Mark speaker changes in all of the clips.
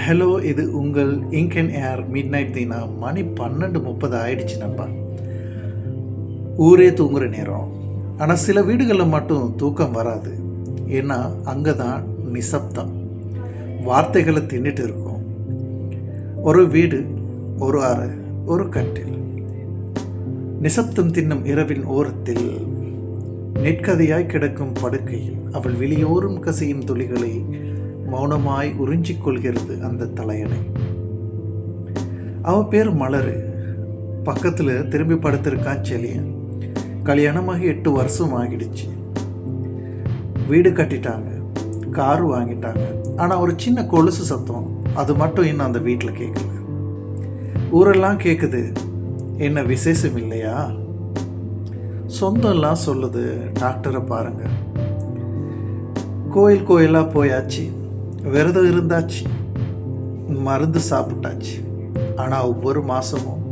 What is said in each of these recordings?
Speaker 1: Hello, இது உங்கள் ink and air midnight Deena. மணி 12:30 ஆயிடுச்சு நண்பா. ஊரே தூங்குகிற நேரம். ஆனால் சில வீடுகளில் மட்டும் தூக்கம் வராது. ஏன்னா அங்கே தான் நிசப்தம். வார்த்தைகளை தின்னுட்டு இருக்கும். ஒரு வீடு, ஒரு அறை, ஒரு கட்டில். நிசப்தம் தின்னும் இரவின் ஓரத்தில் நெற்கதையாய் கிடக்கும் படுக்கையில் அவள் வெளியோரும் கசியும் துளிகளை மௌனமாய் உறிஞ்சிக் கொள்கிறது அந்த தலையணை. அவ பேர் மலரு. பக்கத்தில் திரும்பி படுத்திருக்கான் செலியன். கல்யாணமாகி 8 வருஷம் ஆகிடுச்சு. வீடு கட்டிட்டாங்க, காரு வாங்கிட்டாங்க. ஆனால் ஒரு சின்ன கொலுசு சத்தம் அது மட்டும் இன்னும் அந்த வீட்டில் கேட்கல. ஊரெல்லாம் கேட்குது, என்ன விசேஷம் இல்லையா? சொந்தம்லாம் சொல்லுது, டாக்டரை பாருங்க. கோயிலாக போயாச்சு, விரதம் இருந்தாச்சு, மருந்து சாப்பிட்டாச்சு. ஆனால் ஒவ்வொரு மாதமும்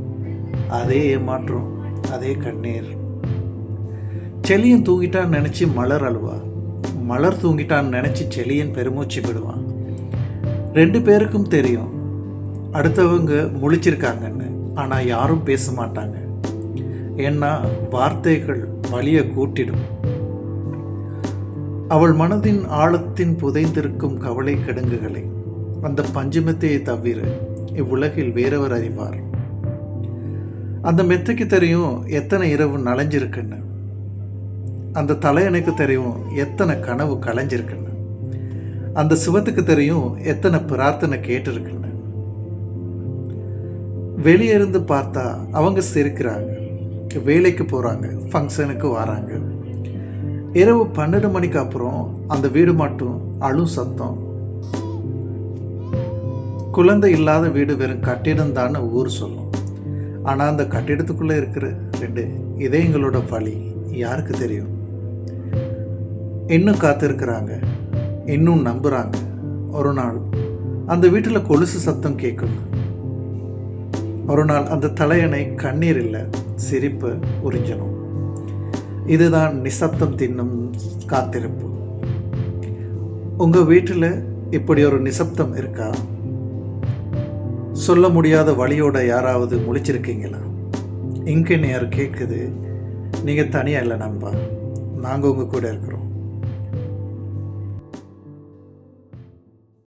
Speaker 1: அதே ஏமாற்றம், அதே கண்ணீர். செலியன் தூங்கிட்டான்னு நினச்சி மலர் அழுவா. மலர் தூங்கிட்டான்னு நினச்சி செலியன் பெருமூச்சு விடுவான். 2 பேருக்கும் தெரியும் அடுத்தவங்க முழிச்சிருக்காங்கன்னு. ஆனால் யாரும் பேச மாட்டாங்க. ஏன்னா வார்த்தைகள் வலியை கூட்டிடும். அவள் மனதின் ஆழத்தின் புதைந்திருக்கும் கவலை கிடங்குகளை அந்த பஞ்சமெத்தையை தவிர இவ்வுலகில் வேறவர் அறிவார். அந்த மெத்தைக்கு தெரியும் எத்தனை இரவு நனைஞ்சிருக்குன்னு. அந்த தலையணைக்கு தெரியும் எத்தனை கனவு கலைஞ்சிருக்குன்னு. அந்த சிவத்துக்கு தெரியும் எத்தனை பிரார்த்தனை கேட்டிருக்குன்னு. வெளியே இருந்து பார்த்தா அவங்க சிரிக்கிறாங்க, வேலைக்கு போகிறாங்க, ஃபங்க்ஷனுக்கு வராங்க. இரவு 12 மணிக்கு அப்புறம் அந்த வீடு மட்டும் அழும் சத்தம். குழந்தை இல்லாத வீடு வெறும் கட்டிடம் தான் ஊர் சொல்லும். ஆனால் அந்த கட்டிடத்துக்குள்ளே இருக்கிற 2 இதயங்களோட வலி யாருக்கு தெரியும்? இன்னும் காத்திருக்கிறாங்க, இன்னும் நம்புகிறாங்க. ஒரு நாள் அந்த வீட்டில் கொலுசு சத்தம் கேட்கணும். ஒரு நாள் அந்த தலையணை கண்ணீர் இல்லை, சிரிப்பு உறிஞ்சணும். இதுதான் நிசப்தம் தின்னும் காத்திருப்பு. உங்கள் வீட்டில் இப்படி ஒரு நிசப்தம் இருக்கா? சொல்ல முடியாத வழியோட யாராவது முழிச்சிருக்கீங்களா? இங்கே நேர் கேட்குது. நீங்கள் தனியாக இல்லை நண்பா, நாங்கள் உங்கள் கூட இருக்கிறோம்.